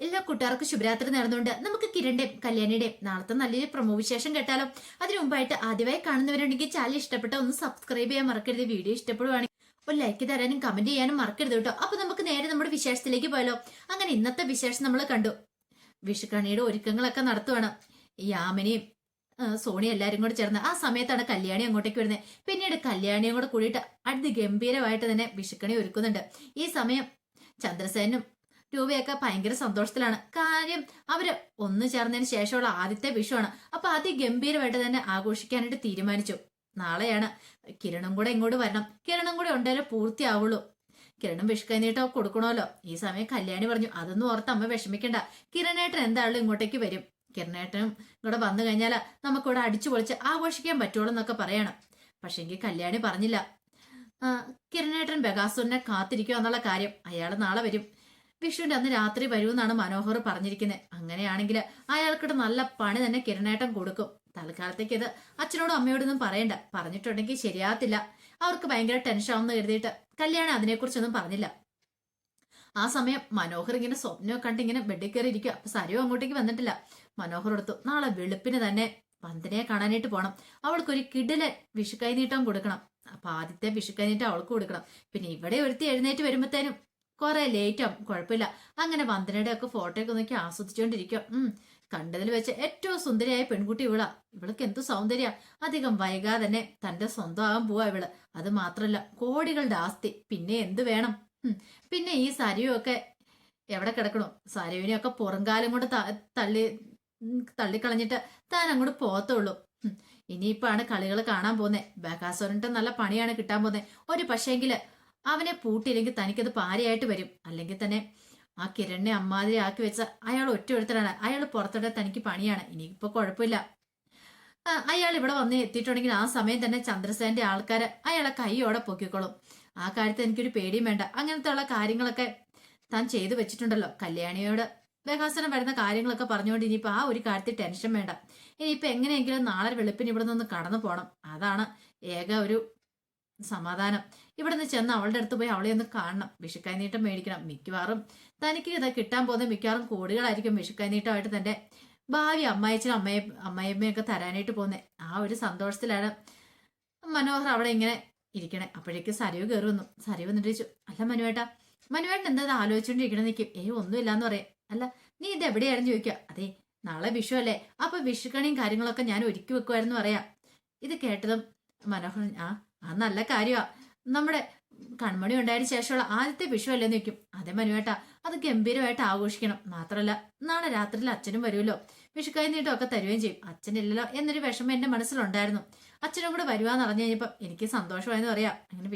എല്ലാ കൂട്ടുകാർക്കും ശുഭരാത്രി നേർന്നുകൊണ്ട് നമുക്ക് കിരണിന്റെയും കല്യാണിയുടെയും നാളത്തെ നല്ലൊരു പ്രൊമോ വിശേഷം കേട്ടാലോ. അതിനു മുമ്പായിട്ട് ആദ്യമായി കാണുന്നവരുണ്ടെങ്കിൽ ചാനൽ ഇഷ്ടപ്പെട്ട ഒന്ന് സബ്സ്ക്രൈബ് ചെയ്യാൻ മറക്കരുത്. വീഡിയോ ഇഷ്ടപ്പെടുവാണെങ്കിൽ ഒരു ലൈക്ക് തരാനും കമന്റ് ചെയ്യാനും മറക്കരുത് കേട്ടോ. അപ്പൊ നമുക്ക് നേരെ നമ്മുടെ വിശേഷത്തിലേക്ക് പോയാലോ. അങ്ങനെ ഇന്നത്തെ വിശേഷം നമ്മൾ കണ്ടു. വിഷുക്കണിയുടെ ഒരുക്കങ്ങളൊക്കെ നടത്തുവാണ്. യാമിനിയും സോണി എല്ലാരും കൂടെ ചേർന്ന് ആ സമയത്താണ് കല്യാണി അങ്ങോട്ടേക്ക് വരുന്നത്. പിന്നീട് കല്യാണിയും കൂടെ കൂടിയിട്ട് അതിഗംഭീരമായിട്ട് തന്നെ വിഷുക്കണി ഒരുക്കുന്നുണ്ട്. ഈ സമയം ചന്ദ്രസേനും രൂപയൊക്കെ ഭയങ്കര സന്തോഷത്തിലാണ്. കാര്യം അവര് ഒന്നു ചേർന്നതിന് ശേഷമുള്ള ആദ്യത്തെ വിഷുവാണ്. അപ്പൊ അതിഗംഭീരമായിട്ട് തന്നെ ആഘോഷിക്കാനായിട്ട് തീരുമാനിച്ചു. നാളെയാണ്. കിരണും കൂടെ ഇങ്ങോട്ട് വരണം. കിരണും കൂടെ ഉണ്ടെങ്കിലേ പൂർത്തിയാവുള്ളൂ. കിരണും വിഷു കൈനീട്ടം കൊടുക്കണമല്ലോ. ഈ സമയം കല്യാണി പറഞ്ഞു, അതൊന്നും ഓർത്ത് അമ്മ വിഷമിക്കണ്ട. കിരണേട്ടൻ എന്തായാലും ഇങ്ങോട്ടേക്ക് വരും. കിരണേട്ടനും ഇവിടെ വന്നു കഴിഞ്ഞാൽ നമുക്കിവിടെ അടിച്ചു പൊളിച്ച് ആഘോഷിക്കാൻ പറ്റുള്ളൂ എന്നൊക്കെ പറയണം. പക്ഷെങ്കിൽ കല്യാണി പറഞ്ഞില്ല കിരണേട്ടൻ ബഗാസുരനെ കാത്തിരിക്കുക എന്നുള്ള കാര്യം. അയാൾ നാളെ വരും. വിഷുവിന്റെ അന്ന് രാത്രി വരുമെന്നാണ് മനോഹർ പറഞ്ഞിരിക്കുന്നത്. അങ്ങനെയാണെങ്കിൽ അയാൾക്കിട്ട് നല്ല പണി തന്നെ കിരണേട്ടൻ കൊടുക്കും. തൽക്കാലത്തേക്ക് ഇത് അച്ഛനോടും അമ്മയോടൊന്നും പറയണ്ട. പറഞ്ഞിട്ടുണ്ടെങ്കിൽ ശരിയാകത്തില്ല. അവർക്ക് ഭയങ്കര ടെൻഷൻ ആവുമെന്ന് കരുതിയിട്ട് കല്യാണം അതിനെക്കുറിച്ചൊന്നും പറഞ്ഞില്ല. ആ സമയം മനോഹർ ഇങ്ങനെ സ്വപ്നം കണ്ടിങ്ങനെ ബെഡിൽ കയറി ഇരിക്കുക. അപ്പൊ സരയോ അങ്ങോട്ടേക്ക് വന്നിട്ടില്ല. മനോഹർ എടുത്തു, നാളെ വെളുപ്പിന് തന്നെ വന്ദനയെ കാണാനായിട്ട് പോകണം. അവൾക്കൊരു കിടിലൻ വിഷു കൈനീട്ടം കൊടുക്കണം. അപ്പൊ ആദ്യത്തെ വിഷു കൈനീട്ടം അവൾക്ക് കൊടുക്കണം. പിന്നെ ഇവിടെ ഒരുത്തി എഴുന്നേറ്റ് വരുമ്പോഴത്തേനും കുറെ ലേറ്റ് ആവും. കുഴപ്പമില്ല. അങ്ങനെ വന്ദനയുടെ ഒക്കെ ഫോട്ടോയൊക്കെ നോക്കി ആസ്വദിച്ചുകൊണ്ടിരിക്കുക. കണ്ടതിൽ വെച്ച് ഏറ്റവും സുന്ദരിയായ പെൺകുട്ടി ഇവളാ. ഇവൾക്ക് എന്തു സൗന്ദര്യ. അധികം വൈകാതെ തന്നെ തന്റെ സ്വന്തമാകാൻ പോവാ ഇവള്. അത് മാത്രല്ല കോടികളുടെ ആസ്തി. പിന്നെ എന്ത് വേണം. പിന്നെ ഈ സരിയൊക്കെ എവിടെ കിടക്കണോ. സരുവിനെയൊക്കെ പുറംകാലം കൊണ്ട് തള്ളിക്കളഞ്ഞിട്ട് താൻ അങ്ങോട്ട് പോകത്തുള്ളൂ. ഇനിയിപ്പാണ് കളികൾ കാണാൻ പോന്നെ. ബകാസുരന്റെ നല്ല പണിയാണ് കിട്ടാൻ പോന്നെ. ഒരു പക്ഷേങ്കില് അവനെ പൂട്ടിയില്ലെങ്കിൽ തനിക്കത് പാരയായിട്ട് വരും. അല്ലെങ്കിൽ തന്നെ ആ കിരണിനെ അമ്മാതിരി ആക്കി വെച്ച അയാൾ ഒറ്റ ഒരുത്തരാണ്. അയാൾ പുറത്തോടെ തനിക്ക് പണിയാണ്. ഇനിയിപ്പോ കുഴപ്പമില്ല. അയാൾ ഇവിടെ വന്ന് എത്തിയിട്ടുണ്ടെങ്കിൽ ആ സമയം തന്നെ ചന്ദ്രസേന്റെ ആൾക്കാര് അയാളെ കൈയോടെ പൊക്കിക്കോളും. ആ കാര്യത്തിൽ എനിക്കൊരു പേടിയും വേണ്ട. അങ്ങനത്തെ ഉള്ള കാര്യങ്ങളൊക്കെ താൻ ചെയ്തു വെച്ചിട്ടുണ്ടല്ലോ. കല്യാണിയോട് ബഹാസനം വരുന്ന കാര്യങ്ങളൊക്കെ പറഞ്ഞുകൊണ്ട് ഇനിയിപ്പോ ആ ഒരു കാര്യത്തിൽ ടെൻഷൻ വേണ്ട. ഇനിയിപ്പോ എങ്ങനെയെങ്കിലും നാളെ വെളുപ്പിന് ഇവിടെ നിന്ന് കടന്നു പോകണം. അതാണ് ഏക ഒരു സമാധാനം. ഇവിടെ നിന്ന് ചെന്ന് അവളുടെ അടുത്ത് പോയി അവളെ ഒന്ന് കാണണം. വിഷുക്കൈനീട്ടം മേടിക്കണം. മിക്കവാറും തനിക്ക് ഇത് കിട്ടാൻ പോകുന്ന മിക്കവാറും കോടികളായിരിക്കും വിഷുക്കൈനീട്ടമായിട്ട് തന്റെ ഭാവി അമ്മായച്ചനും അമ്മയമ്മയൊക്കെ തരാനായിട്ട് പോകുന്നത്. ആ ഒരു സന്തോഷത്തിലാണ് മനോഹർ അവിടെ ഇങ്ങനെ ഇരിക്കണേ. അപ്പോഴേക്ക് സരയു കയറി വന്നു. സരയു വന്നിട്ട് ചോദിച്ചു, അല്ല മനുവേട്ടൻ എന്താ ആലോചിച്ചോണ്ടിരിക്കണേ നിൽക്കും. ഒന്നുമില്ലാന്ന് പറയാം. അല്ല നീ ഇത് എവിടെയായിരുന്നു ചോദിക്കുക. അതെ നാളെ വിഷു അല്ലേ. അപ്പൊ വിഷുക്കണിയും കാര്യങ്ങളൊക്കെ ഞാൻ ഒരുക്കി വെക്കുമായിരുന്നു പറയാം. ഇത് കേട്ടതും മനോഹർ നല്ല കാര്യമാ. നമ്മുടെ കൺമണി ഉണ്ടായതിനു ശേഷമുള്ള ആദ്യത്തെ വിഷു അല്ലേന്ന് ചോദിക്കും. അതെ മനുവേട്ടാ, അത് ഗംഭീരമായിട്ട് ആഘോഷിക്കണം. മാത്രമല്ല നാളെ രാത്രിയിൽ അച്ഛനും വരുമല്ലോ. വിഷുക്കൈ നീട്ടമൊക്കെ തരുകയും ചെയ്യും. അച്ഛനില്ലല്ലോ എന്നൊരു വിഷമം എന്റെ മനസ്സിലുണ്ടായിരുന്നു. അച്ഛനും കൂടെ വരുവാന്ന് പറഞ്ഞു കഴിഞ്ഞപ്പം എനിക്ക് സന്തോഷമായെന്ന് പറയാം. അങ്ങനെ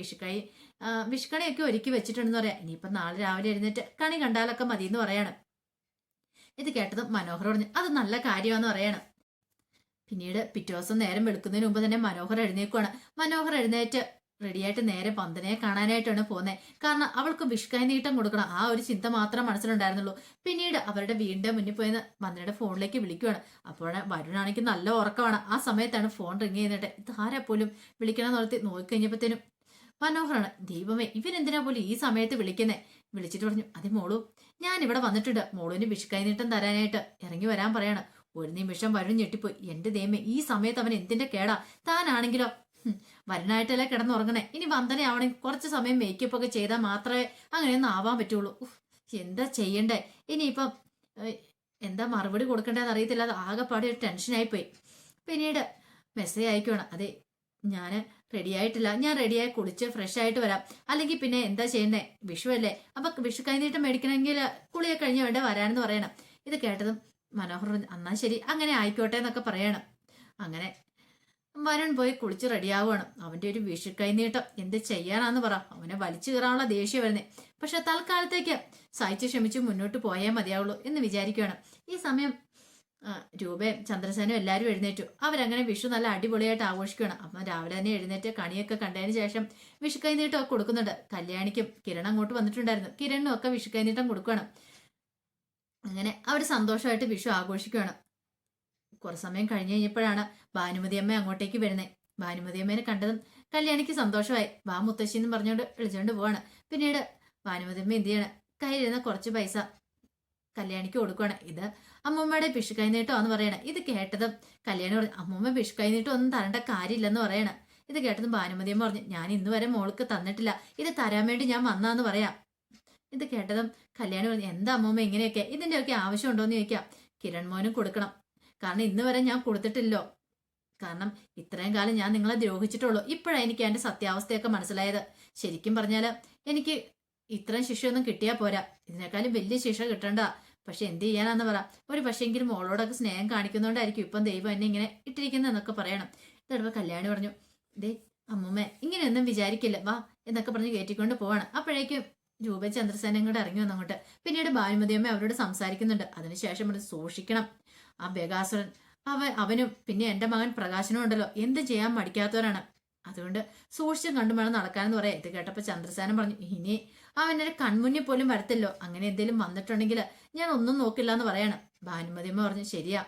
വിഷുക്കണിയൊക്കെ ഒരുക്കി വെച്ചിട്ടുണ്ടെന്ന് പറയാം. ഇനിയിപ്പം നാളെ രാവിലെ എഴുന്നേറ്റ് കണി കണ്ടാലൊക്കെ മതി എന്ന് പറയാണ്. ഇത് കേട്ടതും മനോഹർ പറഞ്ഞു, അത് നല്ല കാര്യമാന്ന് പറയാണ്. പിന്നീട് പിറ്റേ ദിവസം നേരം വെളുക്കുന്നതിന് മുമ്പ് തന്നെ മനോഹർ എഴുന്നേക്കുവാണ്. മനോഹർ എഴുന്നേറ്റ് റെഡിയായിട്ട് നേരെ വന്ദനയെ കാണാനായിട്ടാണ് പോകുന്നത്. കാരണം അവൾക്ക് വിഷുക്കൈ നീട്ടം കൊടുക്കണം. ആ ഒരു ചിന്ത മാത്രം മനസ്സിലുണ്ടായിരുന്നുള്ളൂ. പിന്നീട് അവരുടെ വീടിന്റെ മുന്നിൽ പോയെന്ന് വന്ദനയുടെ ഫോണിലേക്ക് വിളിക്കുവാണ്. അപ്പോൾ വരുണാണെങ്കിൽ നല്ല ഉറക്കമാണ്. ആ സമയത്താണ് ഫോൺ റിങ് ചെയ്യുന്നിട്ട് ഇതാരാ പോലും വിളിക്കണം നിർത്തി നോക്കിക്കഴിഞ്ഞപ്പോഴത്തേനും മനോഹറാണ്. ദൈവമേ ഇവരെന്തിനാ പോലും ഈ സമയത്ത് വിളിക്കുന്നേ. വിളിച്ചിട്ട് പറഞ്ഞു, അതെ മോളു ഞാൻ ഇവിടെ വന്നിട്ടുണ്ട്. മോളുവിന് വിഷുക്കൈ നീട്ടം തരാനായിട്ട് ഇറങ്ങി വരാൻ പറയാണ്. ഒരു നിമിഷം വരുൺ ഞെട്ടിപ്പോയി. എന്റെ ദൈവമേ ഈ സമയത്ത് അവൻ എന്തിന്റെ കേടാ. താനാണെങ്കിലോ വരുണായിട്ടല്ലേ കിടന്നുറങ്ങണേ. ഇനി വന്ദന ആവണെങ്കിൽ കുറച്ച് സമയം മേക്കപ്പ് ഒക്കെ ചെയ്താൽ മാത്രമേ അങ്ങനെയൊന്നും ആവാൻ പറ്റുള്ളൂ. എന്താ ചെയ്യണ്ടേ. ഇനിയിപ്പം എന്താ മറുപടി കൊടുക്കേണ്ടതെന്ന് അറിയത്തില്ല. അത് ആകെപ്പാടെ ഒരു ടെൻഷനായിപ്പോയി. പിന്നീട് മെസ്സേജ് അയക്കുവാണ്, അതെ ഞാൻ റെഡിയായിട്ടില്ല. ഞാൻ റെഡിയായി കുളിച്ച് ഫ്രഷ് ആയിട്ട് വരാം. അല്ലെങ്കിൽ പിന്നെ എന്താ ചെയ്യണ്ടേ, വിഷു അല്ലേ. അപ്പൊ വിഷു കൈനീട്ടം മേടിക്കണമെങ്കിൽ കുളിയെ കഴിഞ്ഞ് വേണ്ട വരാനെന്ന് പറയണം. ഇത് കേട്ടതും മനോഹർ എന്നാ ശരി അങ്ങനെ ആയിക്കോട്ടെ എന്നൊക്കെ പറയണം. അങ്ങനെ വരുൺ പോയി കുളിച്ച് റെഡിയാവുകയാണ്. അവന്റെ ഒരു വിഷു കൈനീട്ടം എന്ത് ചെയ്യാനാന്ന് പറ. അവനെ വലിച്ചു കയറാനുള്ള ദേഷ്യം വരുന്നേ. പക്ഷെ തൽക്കാലത്തേക്ക് സഹിച്ച് ക്ഷമിച്ച് മുന്നോട്ട് പോയേ മതിയാവുള്ളൂ എന്ന് വിചാരിക്കുകയാണ്. ഈ സമയം രൂപയും ചന്ദ്രസേനും എല്ലാവരും എഴുന്നേറ്റു. അവരങ്ങനെ വിഷു നല്ല അടിപൊളിയായിട്ട് ആഘോഷിക്കുകയാണ്. അപ്പം രാവിലെ തന്നെ എഴുന്നേറ്റ് കണിയൊക്കെ കണ്ടതിന് ശേഷം വിഷു കൈനീട്ടം ഒക്കെ കൊടുക്കുന്നുണ്ട്. കല്യാണിക്കും കിരൺ അങ്ങോട്ട് വന്നിട്ടുണ്ടായിരുന്നു. കിരണിനും ഒക്കെ വിഷു കൈനീട്ടം കൊടുക്കുകയാണ്. അങ്ങനെ അവർ സന്തോഷമായിട്ട് വിഷു ആഘോഷിക്കുകയാണ്. കുറേ സമയം കഴിഞ്ഞ് കഴിഞ്ഞപ്പോഴാണ് ഭാനുമതി അമ്മ അങ്ങോട്ടേക്ക് വരുന്നത്. ഭാനുമതി അമ്മേനെ കണ്ടതും കല്യാണിക്ക് സന്തോഷമായി. വാ മുത്തശ്ശി എന്ന് പറഞ്ഞുകൊണ്ട് വിളിച്ചുകൊണ്ട് പോവാണ്. പിന്നീട് ഭാനുമതി അമ്മ എന്ത് ചെയ്യണം, കയ്യിലിരുന്ന കുറച്ച് പൈസ കല്യാണിക്ക് കൊടുക്കുവാണ്. ഇത് അമ്മൂമ്മയുടെ പിഷ് കൈനീട്ടമാന്ന് പറയണേ. ഇത് കേട്ടതും കല്യാണി പറഞ്ഞു, അമ്മൂമ്മ പിഷ് കൈനീട്ടം ഒന്നും തരേണ്ട കാര്യമില്ലെന്ന് പറയണ. ഇത് കേട്ടതും ഭാനുമതിയമ്മ പറഞ്ഞു, ഞാൻ ഇന്ന് വരെ മോൾക്ക് തന്നിട്ടില്ല, ഇത് തരാൻ വേണ്ടി ഞാൻ വന്നാന്ന് പറയാം. ഇത് കേട്ടതും കല്യാണി പറഞ്ഞു, എന്താ അമ്മൂമ്മ ഇങ്ങനെയൊക്കെ, ഇതിന്റെയൊക്കെ ആവശ്യമുണ്ടോന്ന് ചോദിക്കാം. കിരൺ മോനും കൊടുക്കണം, കാരണം ഇന്ന് വരെ ഞാൻ കൊടുത്തിട്ടില്ലോ. കാരണം ഇത്രയും കാലം ഞാൻ നിങ്ങളെ ദ്രോഹിച്ചിട്ടുള്ളൂ. ഇപ്പോഴാണ് എനിക്ക് അതിന്റെ സത്യാവസ്ഥയൊക്കെ മനസ്സിലായത്. ശരിക്കും പറഞ്ഞാല് എനിക്ക് ഇത്രയും ശിക്ഷയൊന്നും കിട്ടിയാൽ പോരാ, ഇതിനേക്കാളും വലിയ ശിക്ഷ കിട്ടണ്ട. പക്ഷെ എന്ത് ചെയ്യാനാന്ന് പറ. ഒരു പക്ഷേങ്കിലും മോളോടൊക്കെ സ്നേഹം കാണിക്കുന്നോണ്ടായിരിക്കും ഇപ്പം ദൈവം എന്നെ ഇങ്ങനെ ഇട്ടിരിക്കുന്നതെന്നൊക്കെ പറയണം. ഇതടുപ്പ കല്യാണി പറഞ്ഞു, ദേ അമ്മൂമ്മ ഇങ്ങനെയൊന്നും വിചാരിക്കില്ല, വാ എന്നൊക്കെ പറഞ്ഞ് കയറ്റിക്കൊണ്ട് പോവാണ്. അപ്പോഴേക്കും രൂപ ചന്ദ്രസേനയും കൂടെ ഇറങ്ങി വന്നങ്ങോട്ട്. പിന്നീട് ഭാനുമതിയമ്മ അവരോട് സംസാരിക്കുന്നുണ്ട്. അതിനുശേഷം പറഞ്ഞു, സൂക്ഷിക്കണം, ആ ബഗാസുരൻ അവനും പിന്നെ എന്റെ മകൻ പ്രകാശനും ഉണ്ടല്ലോ, എന്ത് ചെയ്യാൻ മടിക്കാത്തവരാണ്. അതുകൊണ്ട് സൂക്ഷിച്ചും കണ്ടും വേണം നടക്കാനെന്ന് പറയാം. ഇത് കേട്ടപ്പോ ചന്ദ്രസേനൻ പറഞ്ഞു, ഇനി അവനെ കൺമുന്നിൽ പോലും വരത്തില്ലോ, അങ്ങനെ എന്തെങ്കിലും വന്നിട്ടുണ്ടെങ്കിൽ ഞാൻ ഒന്നും നോക്കില്ല എന്ന് പറയാണ്. ഭാനുമതിയമ്മ പറഞ്ഞു, ശരിയാ,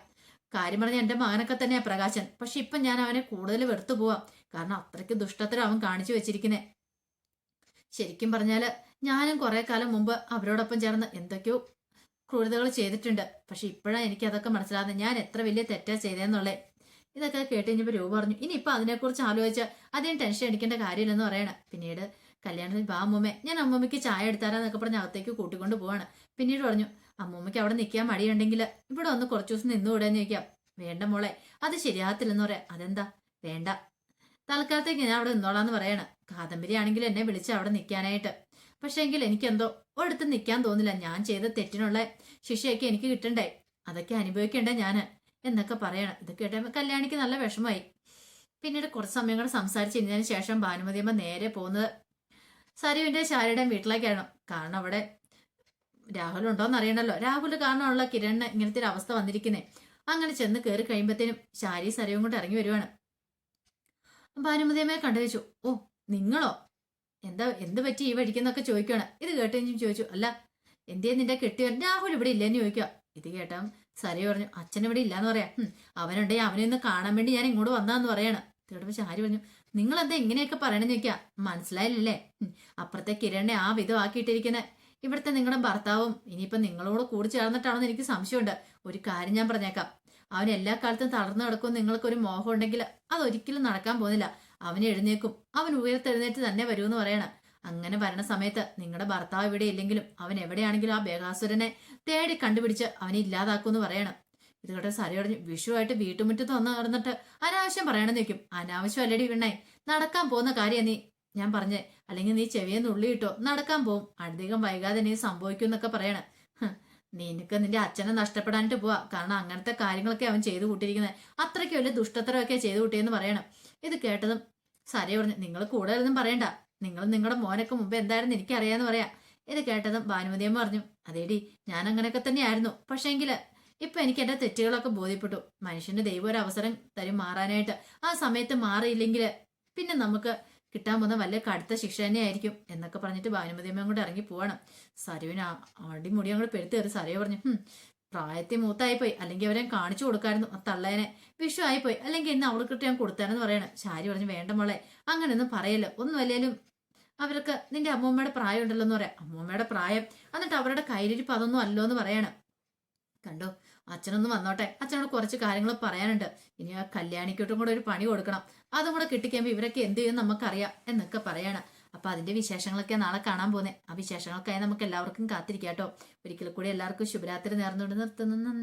കാര്യം പറഞ്ഞ എന്റെ മകനൊക്കെ തന്നെയാ പ്രകാശൻ. പക്ഷെ ഇപ്പൊ ഞാൻ അവനെ കൂടുതൽ വെറുത്തു പോവാം, കാരണം അത്രയ്ക്ക് ദുഷ്ടത്തരം അവൻ കാണിച്ചു വെച്ചിരിക്കുന്നേ. ശരിക്കും പറഞ്ഞാല് ഞാനും കുറെ കാലം മുമ്പ് അവരോടൊപ്പം ചേർന്ന് എന്തൊക്കെയോ ക്രൂരതകൾ ചെയ്തിട്ടുണ്ട്. പക്ഷെ ഇപ്പോഴാണ് എനിക്ക് അതൊക്കെ മനസ്സിലാകുന്നത്, ഞാൻ എത്ര വലിയ തെറ്റാ ചെയ്തതെന്നുള്ളേ. ഇതൊക്കെ കേട്ട് കഴിഞ്ഞപ്പോൾ രൂപ പറഞ്ഞു, ഇനിയിപ്പോൾ അതിനെക്കുറിച്ച് ആലോചിച്ച് അധികം ടെൻഷൻ അടിക്കേണ്ട കാര്യമില്ലെന്ന് പറയണം. പിന്നീട് കല്യാണത്തിന് വാ അമ്മൂമ്മ, ഞാൻ അമ്മൂമ്മയ്ക്ക് ചായ എടുത്താരാന്നൊക്കെ പറഞ്ഞ് അകത്തേക്ക് കൂട്ടിക്കൊണ്ട് പോവാണ്. പിന്നീട് പറഞ്ഞു, അമ്മൂമ്മയ്ക്ക് അവിടെ നിൽക്കാൻ മടിയുണ്ടെങ്കിൽ ഇവിടെ ഒന്ന് കുറച്ചു ദിവസം നിന്നുകൂടെന്ന് ചോദിക്കാം. വേണ്ട മോളെ, അത് ശരിയാകത്തില്ലെന്ന് പറയാം. അതെന്താ? വേണ്ട, തൽക്കാലത്തേക്ക് ഞാൻ അവിടെ നിന്നോളാന്ന് പറയണം. കാദംബരി ആണെങ്കിൽ എന്നെ വിളിച്ച് അവിടെ നിൽക്കാനായിട്ട്. പക്ഷേ എങ്കിൽ എനിക്കെന്തോ ഒരിടത്ത് നിൽക്കാൻ തോന്നില്ല. ഞാൻ ചെയ്ത തെറ്റിനുള്ള ശിക്ഷയൊക്കെ എനിക്ക് കിട്ടണ്ടേ, അതൊക്കെ അനുഭവിക്കണ്ടേ ഞാന് എന്നൊക്കെ പറയണം. ഇത് കേട്ടപ്പോൾ കല്യാണിക്ക് നല്ല വിഷമമായി. പിന്നീട് കുറച്ച് സമയം കൂടെ സംസാരിച്ചിരുന്നതിന് ശേഷം ഭാനുമതിയമ്മ നേരെ പോകുന്നത് സരുവിന്റെ ശാരയുടെയും വീട്ടിലേക്കാണ്. കാരണം അവിടെ രാഹുൽ ഉണ്ടോന്ന് അറിയണല്ലോ. രാഹുൽ കാരണമുള്ള കിരണിന് ഇങ്ങനത്തെ ഒരു അവസ്ഥ വന്നിരിക്കുന്നേ. അങ്ങനെ ചെന്ന് കയറി കഴിയുമ്പോഴത്തേനും ശാരി സരയും കൊണ്ട് ഇറങ്ങി വരുവാണ്. ഭാനുമതിയമ്മയെ കണ്ടു വെച്ചു. ഓ നിങ്ങളോ, എന്താ എന്ത് പറ്റി ഈ വഴിക്കെന്നൊക്കെ ചോദിക്കുകയാണ്. ഇത് കേട്ട് ചോദിച്ചു, അല്ല എന്തേ നിന്റെ കെട്ടിയവൻ രാഹുൽ ഇവിടെ ഇല്ലെന്ന് ചോദിക്കുക. ഇത് കേട്ടാ സരി പറഞ്ഞു, അച്ഛൻ ഇവിടെ ഇല്ലാന്ന് പറയാം. അവനുണ്ടെങ്കിൽ അവനെ ഒന്ന് കാണാൻ വേണ്ടി ഞാൻ ഇങ്ങോട്ട് വന്നാന്ന് പറയാണ്. കേട്ടപ്പോ ശാരി പറഞ്ഞു, നിങ്ങൾ എന്താ ഇങ്ങനെയൊക്കെ പറയണെന്ന് ചോദിക്കുക. മനസ്സിലായില്ലേ, അപ്പുറത്തെ കിരണിനെ ആ വിധമാക്കിയിട്ടിരിക്കുന്ന ഇവിടുത്തെ നിങ്ങളുടെ ഭർത്താവും ഇനിയിപ്പൊ നിങ്ങളോട് കൂടി ചേർന്നിട്ടാണെന്ന് എനിക്ക് സംശയമുണ്ട്. ഒരു കാര്യം ഞാൻ പറഞ്ഞേക്കാം, അവൻ എല്ലാ കാലത്തും തളർന്നു കിടക്കും നിങ്ങൾക്കൊരു മോഹം ഉണ്ടെങ്കിൽ അതൊരിക്കലും നടക്കാൻ പോകുന്നില്ല. അവൻ എഴുന്നേക്കും, അവൻ ഉയർത്തെഴുന്നേറ്റ് തന്നെ വരുമെന്ന് പറയണം. അങ്ങനെ വരണ സമയത്ത് നിങ്ങളുടെ ഭർത്താവ് ഇവിടെ ഇല്ലെങ്കിലും അവൻ എവിടെയാണെങ്കിലും ആ ബേഗാസുരനെ തേടി കണ്ടുപിടിച്ച് അവനെ ഇല്ലാതാക്കുമെന്ന് പറയണം. ഇത് കേട്ട സരി പറഞ്ഞു, വിഷുവായിട്ട് വീട്ടുമുറ്റത്ത് വന്ന് നടന്നിട്ട് അനാവശ്യം പറയണമെന്ന് വെക്കും. അനാവശ്യം അല്ലടി വിണ്ണേ, നടക്കാൻ പോകുന്ന കാര്യം നീ ഞാൻ പറഞ്ഞേ, അല്ലെങ്കിൽ നീ ചെവിയെന്ന് ഉള്ളിയിട്ടോ, നടക്കാൻ പോവും, അധികം വൈകാതെ നീ സംഭവിക്കും എന്നൊക്കെ പറയണം. നിനക്ക് നിന്റെ അച്ഛനെ നഷ്ടപ്പെടാനായിട്ട് പോവാ, കാരണം അങ്ങനത്തെ കാര്യങ്ങളൊക്കെ അവൻ ചെയ്തു കൂട്ടിയിരിക്കുന്നത്, അത്രയ്ക്ക് വലിയ ദുഷ്ടത്തരമൊക്കെ ചെയ്തു കൂട്ടിയെന്ന് പറയണം. ഇത് കേട്ടതും സരി പറഞ്ഞു, നിങ്ങൾ കൂടുതലൊന്നും പറയണ്ട, നിങ്ങൾ നിങ്ങളുടെ മോനൊക്കെ മുമ്പ് എന്തായിരുന്നു എനിക്കറിയാന്ന് പറയാം. ഇത് കേട്ടതും ഭാനുമതിയമ്മ പറഞ്ഞു, അതേടി ഞാൻ അങ്ങനെയൊക്കെ തന്നെയായിരുന്നു, പക്ഷേങ്കില് ഇപ്പൊ എനിക്ക് എന്റെ തെറ്റുകളൊക്കെ ബോധ്യപ്പെട്ടു. മനുഷ്യന് ദൈവം ഒരു അവസരം തരും മാറാനായിട്ട്. ആ സമയത്ത് മാറിയില്ലെങ്കിൽ പിന്നെ നമുക്ക് കിട്ടാൻ പോകുന്ന വല്ല കടുത്ത ശിക്ഷ തന്നെയായിരിക്കും എന്നൊക്കെ പറഞ്ഞിട്ട് ഭാനുമതിയമ്മയും കൂടെ ഇറങ്ങി പോവാണ്. സരുവിന് അടിമുടി അങ്ങോട്ട് പെരുത്തേറി. സരയ പറഞ്ഞു, പ്രായത്തിൽ മൂത്തായിപ്പോയി, അല്ലെങ്കിൽ അവരെ കാണിച്ചു കൊടുക്കായിരുന്നു ആ തള്ളേനെ. വിഷു ആയിപ്പോയി, അല്ലെങ്കിൽ ഇന്ന് അവൾക്കിട്ട് ഞാൻ കൊടുത്താനെന്ന് പറയണം. ശാരി പറഞ്ഞു, വേണ്ട മോളെ അങ്ങനെയൊന്നും പറയല്ലോ, ഒന്നും അല്ലേലും അവർക്ക് നിന്റെ അമ്മൂമ്മയുടെ പ്രായം ഉണ്ടല്ലോ എന്ന് പറയാം. അമ്മൂമ്മയുടെ പ്രായം എന്നിട്ട് അവരുടെ കയ്യിലിരിപ്പ് അതൊന്നും അല്ലോ എന്ന് പറയണം. കണ്ടോ, അച്ഛനൊന്നും വന്നോട്ടെ, അച്ഛനോട് കുറച്ച് കാര്യങ്ങൾ പറയാനുണ്ട്. ഇനി ആ കല്യാണിക്കോട്ടും കൂടെ ഒരു പണി കൊടുക്കണം, അതും കൂടെ കിട്ടിക്കുമ്പോൾ ഇവരൊക്കെ എന്ത് ചെയ്യും നമുക്കറിയാം എന്നൊക്കെ പറയാണ്. അപ്പൊ അതിന്റെ വിശേഷങ്ങളൊക്കെ നാളെ കാണാൻ പോകുന്നത്. ആ വിശേഷങ്ങൾക്കായി നമുക്ക് എല്ലാവർക്കും കാത്തിരിക്കാം കേട്ടോ. ഒരിക്കൽ കൂടി എല്ലാവർക്കും ശുഭരാത്രി നേർന്നുകൊണ്ട് നിർത്തുന്നു. നന്ദി.